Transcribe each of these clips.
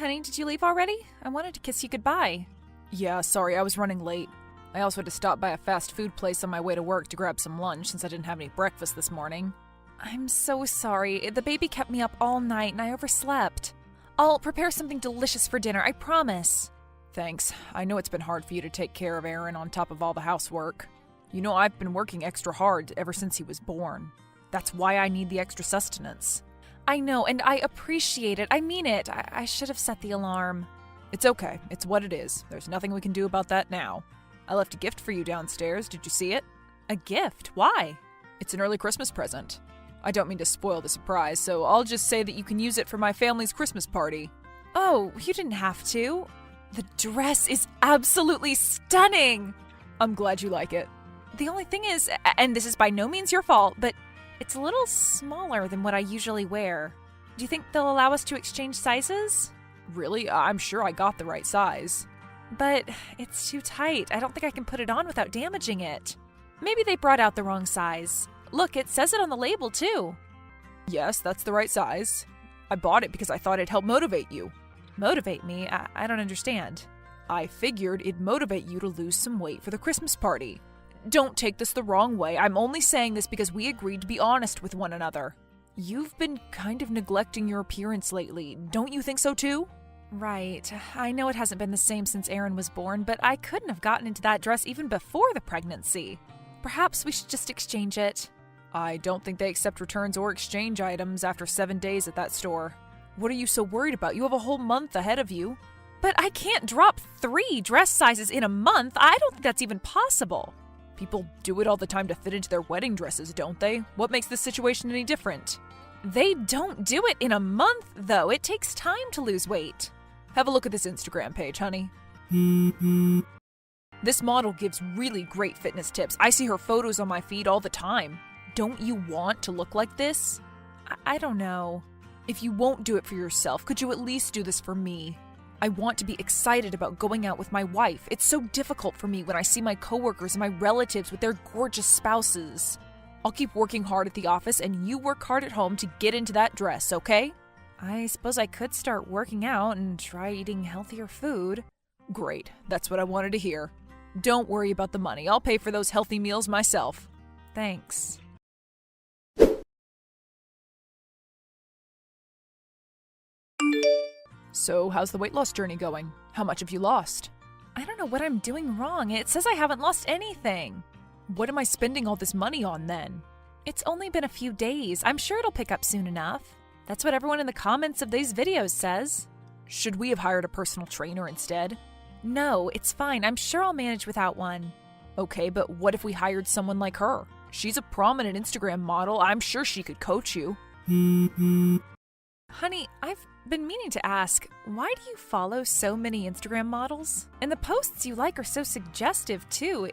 honey, did you leave already? I wanted to kiss you goodbye. Yeah, sorry, I was running late. I also had to stop by a fast food place on my way to work to grab some lunch since I didn't have any breakfast this morning. I'm so sorry. The baby kept me up all night and I overslept. I'll prepare something delicious for dinner, I promise. Thanks. I know it's been hard for you to take care of Aaron on top of all the housework. You know, I've been working extra hard ever since he was born. That's why I need the extra sustenance. I know, and I appreciate it. I mean it. I should have set the alarm. It's okay. It's what it is. There's nothing we can do about that now. I left a gift for you downstairs. Did you see it? A gift? Why? It's an early Christmas present. I don't mean to spoil the surprise, so I'll just say that you can use it for my family's Christmas party. Oh, you didn't have to. The dress is absolutely stunning! I'm glad you like it. The only thing is, and this is by no means your fault, but it's a little smaller than what I usually wear. Do you think they'll allow us to exchange sizes? Really? I'm sure I got the right size. But it's too tight. I don't think I can put it on without damaging it. Maybe they brought out the wrong size. Look, it says it on the label, too. Yes, that's the right size. I bought it because I thought it'd help motivate you. Motivate me? I don't understand. I figured it'd motivate you to lose some weight for the Christmas party. Don't take this the wrong way. I'm only saying this because we agreed to be honest with one another. You've been kind of neglecting your appearance lately. Don't you think so too? Right. I know it hasn't been the same since Aaron was born, but I couldn't have gotten into that dress even before the pregnancy. Perhaps we should just exchange it. I don't think they accept returns or exchange items after 7 days at that store. What are you so worried about? You have a whole month ahead of you. But I can't drop 3 dress sizes in a month. I don't think that's even possible. People do it all the time to fit into their wedding dresses, don't they? What makes this situation any different? They don't do it in a month, though. It takes time to lose weight. Have a look at this Instagram page, honey. This model gives really great fitness tips. I see her photos on my feed all the time. Don't you want to look like this? I don't know. If you won't do it for yourself, could you at least do this for me? I want to be excited about going out with my wife. It's so difficult for me when I see my coworkers and my relatives with their gorgeous spouses. I'll keep working hard at the office and you work hard at home to get into that dress, okay? I suppose I could start working out and try eating healthier food. Great. That's what I wanted to hear. Don't worry about the money. I'll pay for those healthy meals myself. Thanks. So, how's the weight loss journey going? How much have you lost? I don't know what I'm doing wrong. It says I haven't lost anything. What am I spending all this money on then? It's only been a few days. I'm sure it'll pick up soon enough. That's what everyone in the comments of these videos says. Should we have hired a personal trainer instead? No, it's fine. I'm sure I'll manage without one. Okay, but what if we hired someone like her? She's a prominent Instagram model. I'm sure she could coach you. Honey, I've been meaning to ask, why do you follow so many Instagram models? And the posts you like are so suggestive, too.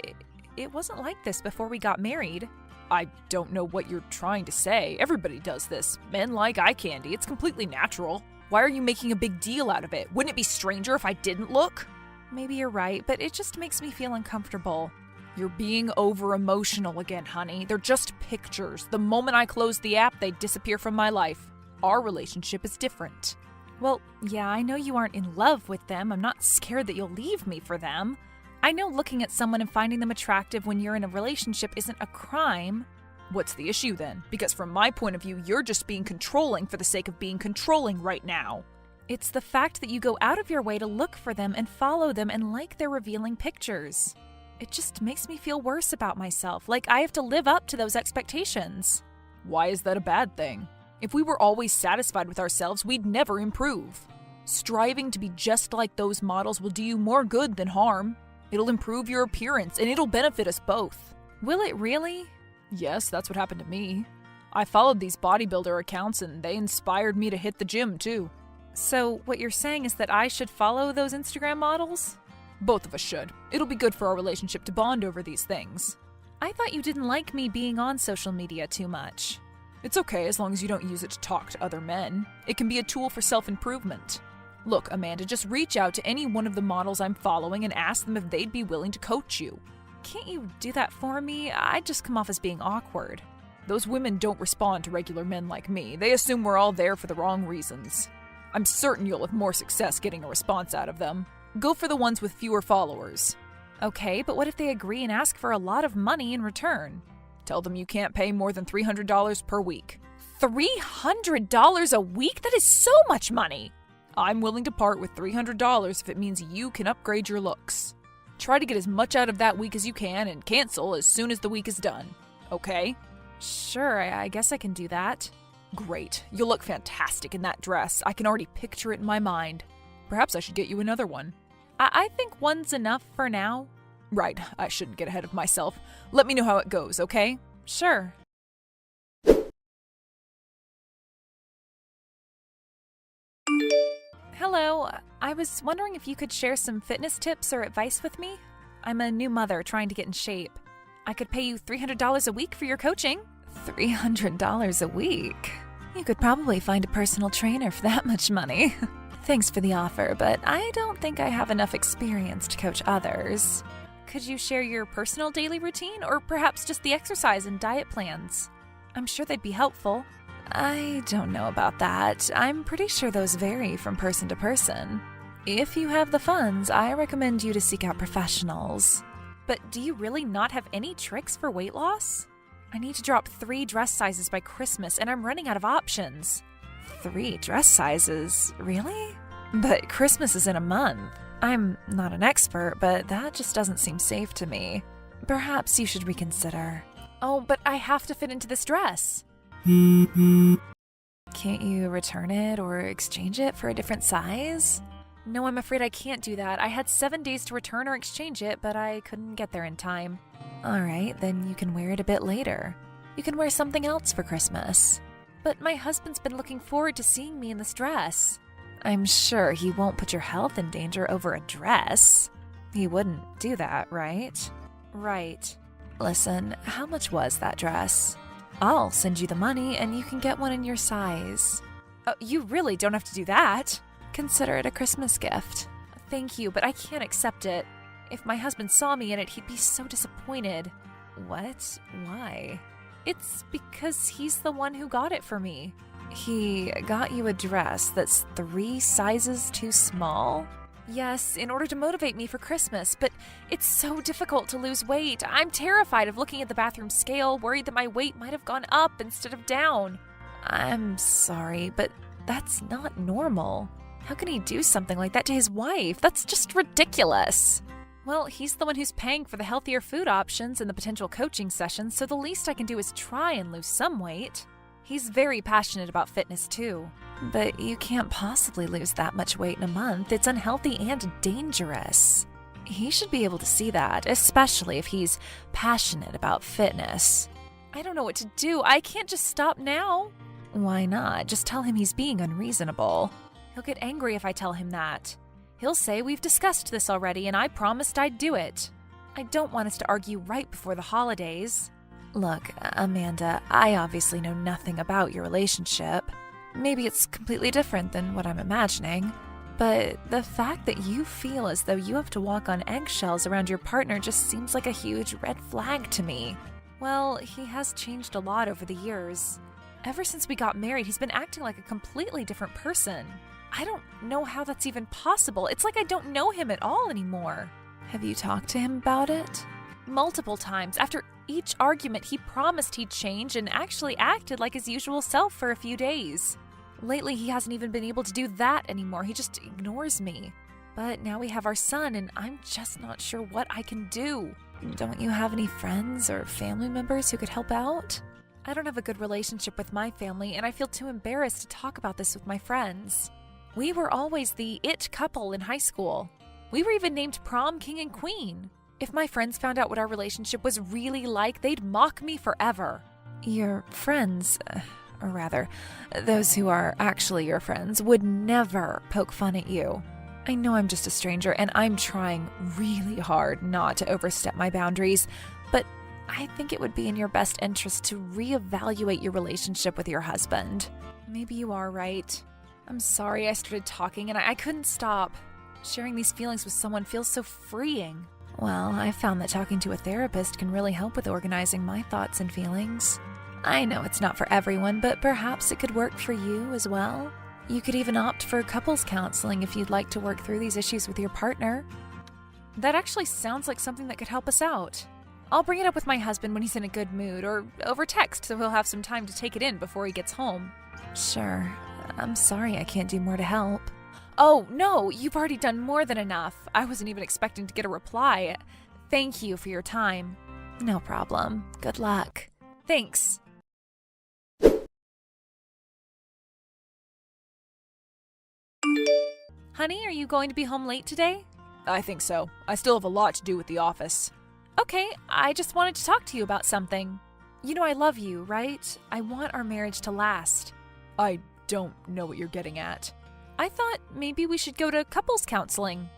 It wasn't like this before we got married. I don't know what you're trying to say. Everybody does this. Men like eye candy. It's completely natural. Why are you making a big deal out of it? Wouldn't it be stranger if I didn't look? Maybe you're right, but it just makes me feel uncomfortable. You're being over-emotional again, honey. They're just pictures. The moment I close the app, they disappear from my life. Our relationship is different. Well, yeah, I know you aren't in love with them. I'm not scared that you'll leave me for them. I know looking at someone and finding them attractive when you're in a relationship isn't a crime. What's the issue then? Because from my point of view, you're just being controlling for the sake of being controlling right now. It's the fact that you go out of your way to look for them and follow them and like their revealing pictures. It just makes me feel worse about myself, like I have to live up to those expectations. Why is that a bad thing? If we were always satisfied with ourselves, we'd never improve. Striving to be just like those models will do you more good than harm. It'll improve your appearance, and it'll benefit us both. Will it really? Yes, that's what happened to me. I followed these bodybuilder accounts, and they inspired me to hit the gym, too. So what you're saying is that I should follow those Instagram models? Both of us should. It'll be good for our relationship to bond over these things. I thought you didn't like me being on social media too much. It's okay as long as you don't use it to talk to other men. It can be a tool for self-improvement. Look, Amanda, just reach out to any one of the models I'm following and ask them if they'd be willing to coach you. Can't you do that for me? I'd just come off as being awkward. Those women don't respond to regular men like me. They assume we're all there for the wrong reasons. I'm certain you'll have more success getting a response out of them. Go for the ones with fewer followers. Okay, but what if they agree and ask for a lot of money in return? Tell them you can't pay more than $300 per week. $300 a week? That is so much money! I'm willing to part with $300 if it means you can upgrade your looks. Try to get as much out of that week as you can and cancel as soon as the week is done. Okay? Sure, I guess I can do that. Great. You'll look fantastic in that dress. I can already picture it in my mind. Perhaps I should get you another one. I think one's enough for now. Right, I shouldn't get ahead of myself. Let me know how it goes, okay? Sure. Hello, I was wondering if you could share some fitness tips or advice with me. I'm a new mother trying to get in shape. I could pay you $300 a week for your coaching. $300 a week? You could probably find a personal trainer for that much money. Thanks for the offer, but I don't think I have enough experience to coach others. Could you share your personal daily routine, or perhaps just the exercise and diet plans? I'm sure they'd be helpful. I don't know about that. I'm pretty sure those vary from person to person. If you have the funds, I recommend you to seek out professionals. But do you really not have any tricks for weight loss? I need to drop 3 dress sizes by Christmas, and I'm running out of options. 3 dress sizes? Really? But Christmas is in a month. I'm not an expert, but that just doesn't seem safe to me. Perhaps you should reconsider. Oh, but I have to fit into this dress. Can't you return it or exchange it for a different size? No, I'm afraid I can't do that. I had 7 days to return or exchange it, but I couldn't get there in time. All right, then you can wear it a bit later. You can wear something else for Christmas. But my husband's been looking forward to seeing me in this dress. I'm sure he won't put your health in danger over a dress. He wouldn't do that, right? Right. Listen, how much was that dress? I'll send you the money and you can get one in your size. You really don't have to do that. Consider it a Christmas gift. Thank you, but I can't accept it. If my husband saw me in it, he'd be so disappointed. What? Why? It's because he's the one who got it for me. He got you a dress that's 3 sizes too small? Yes, in order to motivate me for Christmas, but it's so difficult to lose weight. I'm terrified of looking at the bathroom scale, worried that my weight might have gone up instead of down. I'm sorry, but that's not normal. How can he do something like that to his wife? That's just ridiculous. Well, he's the one who's paying for the healthier food options and the potential coaching sessions, so the least I can do is try and lose some weight. He's very passionate about fitness too. But you can't possibly lose that much weight in a month. It's unhealthy and dangerous. He should be able to see that, especially if he's passionate about fitness. I don't know what to do. I can't just stop now. Why not? Just tell him he's being unreasonable. He'll get angry if I tell him that. He'll say we've discussed this already and I promised I'd do it. I don't want us to argue right before the holidays. Look, Amanda, I obviously know nothing about your relationship. Maybe it's completely different than what I'm imagining. But the fact that you feel as though you have to walk on eggshells around your partner just seems like a huge red flag to me. Well, he has changed a lot over the years. Ever since we got married, he's been acting like a completely different person. I don't know how that's even possible. It's like I don't know him at all anymore. Have you talked to him about it? Multiple times. After each argument, he promised he'd change and actually acted like his usual self for a few days. Lately, he hasn't even been able to do that anymore. He just ignores me. But now we have our son, and I'm just not sure what I can do. Don't you have any friends or family members who could help out? I don't have a good relationship with my family, and I feel too embarrassed to talk about this with my friends. We were always the it couple in high school. We were even named prom king and queen. If my friends found out what our relationship was really like, they'd mock me forever. Your friends, or rather, those who are actually your friends, would never poke fun at you. I know I'm just a stranger, and I'm trying really hard not to overstep my boundaries, but I think it would be in your best interest to reevaluate your relationship with your husband. Maybe you are right. I'm sorry I started talking and I couldn't stop. Sharing these feelings with someone feels so freeing. Well, I found that talking to a therapist can really help with organizing my thoughts and feelings. I know it's not for everyone, but perhaps it could work for you as well. You could even opt for couples counseling if you'd like to work through these issues with your partner. That actually sounds like something that could help us out. I'll bring it up with my husband when he's in a good mood, or over text so he'll have some time to take it in before he gets home. Sure. I'm sorry I can't do more to help. Oh, no, you've already done more than enough. I wasn't even expecting to get a reply. Thank you for your time. No problem. Good luck. Thanks. Honey, are you going to be home late today? I think so. I still have a lot to do with the office. Okay, I just wanted to talk to you about something. You know I love you, right? I want our marriage to last. I don't know what you're getting at. I thought maybe we should go to couples counseling.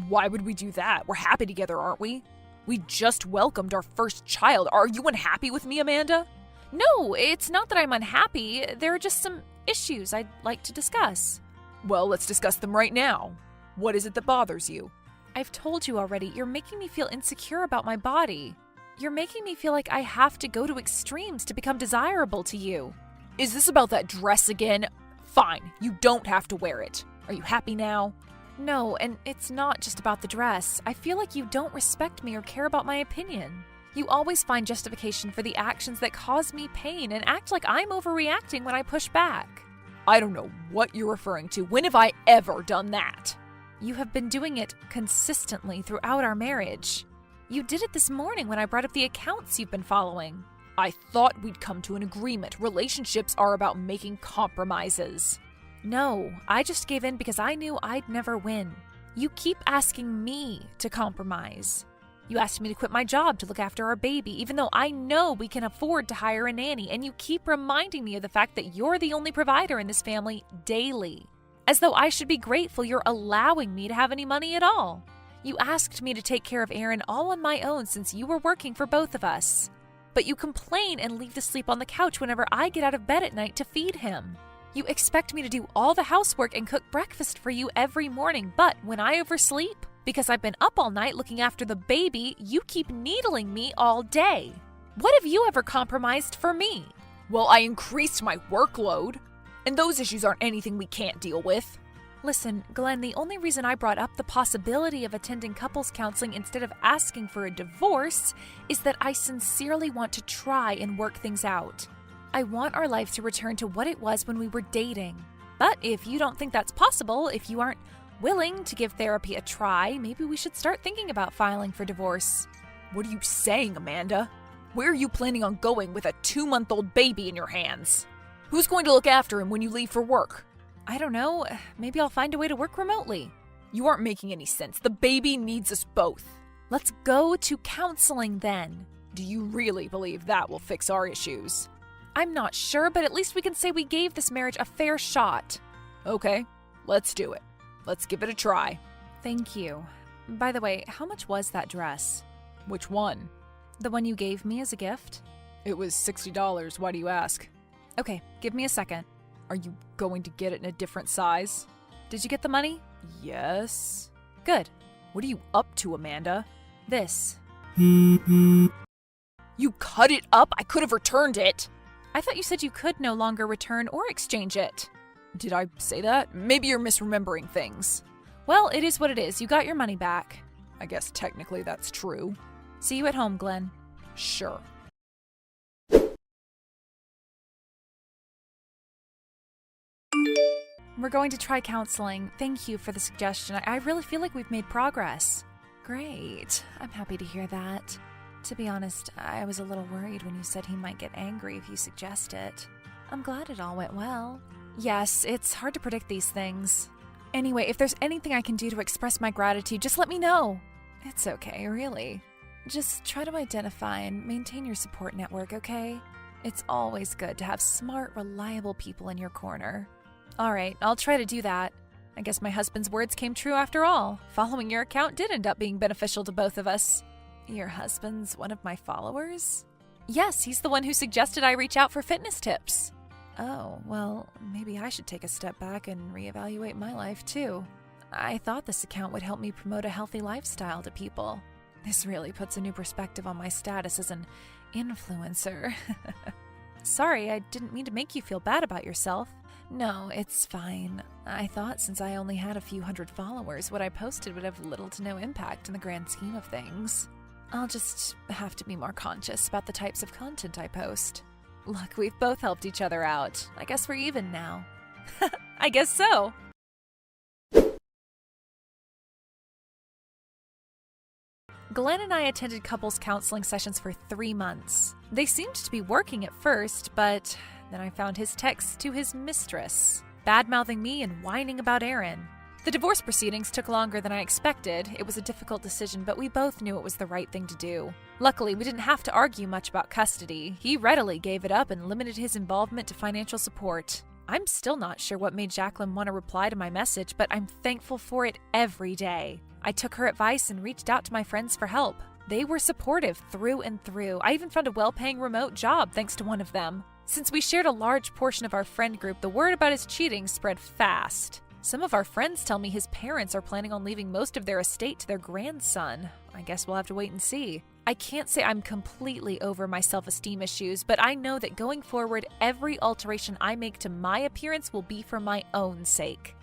Why would we do that? We're happy together, aren't we? We just welcomed our first child. Are you unhappy with me, Amanda? No, it's not that I'm unhappy. There are just some issues I'd like to discuss. Well, let's discuss them right now. What is it that bothers you? I've told you already, you're making me feel insecure about my body. You're making me feel like I have to go to extremes to become desirable to you. Is this about that dress again? Fine, you don't have to wear it. Are you happy now? No, and it's not just about the dress. I feel like you don't respect me or care about my opinion. You always find justification for the actions that cause me pain and act like I'm overreacting when I push back. I don't know what you're referring to. When have I ever done that? You have been doing it consistently throughout our marriage. You did it this morning when I brought up the accounts you've been following. I thought we'd come to an agreement. Relationships are about making compromises. No, I just gave in because I knew I'd never win. You keep asking me to compromise. You asked me to quit my job to look after our baby, even though I know we can afford to hire a nanny, and you keep reminding me of the fact that you're the only provider in this family daily. As though I should be grateful you're allowing me to have any money at all. You asked me to take care of Aaron all on my own since you were working for both of us. But you complain and leave to sleep on the couch whenever I get out of bed at night to feed him. You expect me to do all the housework and cook breakfast for you every morning, but when I oversleep, because I've been up all night looking after the baby, you keep needling me all day. What have you ever compromised for me? Well, I increased my workload, and those issues aren't anything we can't deal with. Listen, Glenn, the only reason I brought up the possibility of attending couples counseling instead of asking for a divorce is that I sincerely want to try and work things out. I want our life to return to what it was when we were dating. But if you don't think that's possible, if you aren't willing to give therapy a try, maybe we should start thinking about filing for divorce. What are you saying, Amanda? Where are you planning on going with a 2-month-old baby in your hands? Who's going to look after him when you leave for work? I don't know. Maybe I'll find a way to work remotely. You aren't making any sense. The baby needs us both. Let's go to counseling then. Do you really believe that will fix our issues? I'm not sure, but at least we can say we gave this marriage a fair shot. Okay, let's do it. Let's give it a try. Thank you. By the way, how much was that dress? Which one? The one you gave me as a gift? It was $60. Why do you ask? Okay, give me a second. Are you going to get it in a different size? Did you get the money? Yes. Good. What are you up to, Amanda? This. You cut it up? I could have returned it. I thought you said you could no longer return or exchange it. Did I say that? Maybe you're misremembering things. Well, it is what it is. You got your money back. I guess technically that's true. See you at home, Glenn. Sure. We're going to try counseling. Thank you for the suggestion. I really feel like we've made progress. Great. I'm happy to hear that. To be honest, I was a little worried when you said he might get angry if you suggest it. I'm glad it all went well. Yes, it's hard to predict these things. Anyway, if there's anything I can do to express my gratitude, just let me know. It's okay, really. Just try to identify and maintain your support network, okay? It's always good to have smart, reliable people in your corner. All right, I'll try to do that. I guess my husband's words came true after all. Following your account did end up being beneficial to both of us. Your husband's one of my followers? Yes, he's the one who suggested I reach out for fitness tips. Oh, well, maybe I should take a step back and reevaluate my life too. I thought this account would help me promote a healthy lifestyle to people. This really puts a new perspective on my status as an influencer. Sorry, I didn't mean to make you feel bad about yourself. No, it's fine. I thought since I only had a few hundred followers, what I posted would have little to no impact in the grand scheme of things. I'll just have to be more conscious about the types of content I post. Look, we've both helped each other out. I guess we're even now. I guess so. Glenn and I attended couples counseling sessions for 3 months. They seemed to be working at first, but then I found his texts to his mistress, bad-mouthing me and whining about Aaron. The divorce proceedings took longer than I expected. It was a difficult decision, but we both knew it was the right thing to do. Luckily, we didn't have to argue much about custody. He readily gave it up and limited his involvement to financial support. I'm still not sure what made Jacqueline want to reply to my message, but I'm thankful for it every day. I took her advice and reached out to my friends for help. They were supportive through and through. I even found a well-paying remote job thanks to one of them. Since we shared a large portion of our friend group, the word about his cheating spread fast. Some of our friends tell me his parents are planning on leaving most of their estate to their grandson. I guess we'll have to wait and see. I can't say I'm completely over my self-esteem issues, but I know that going forward, every alteration I make to my appearance will be for my own sake.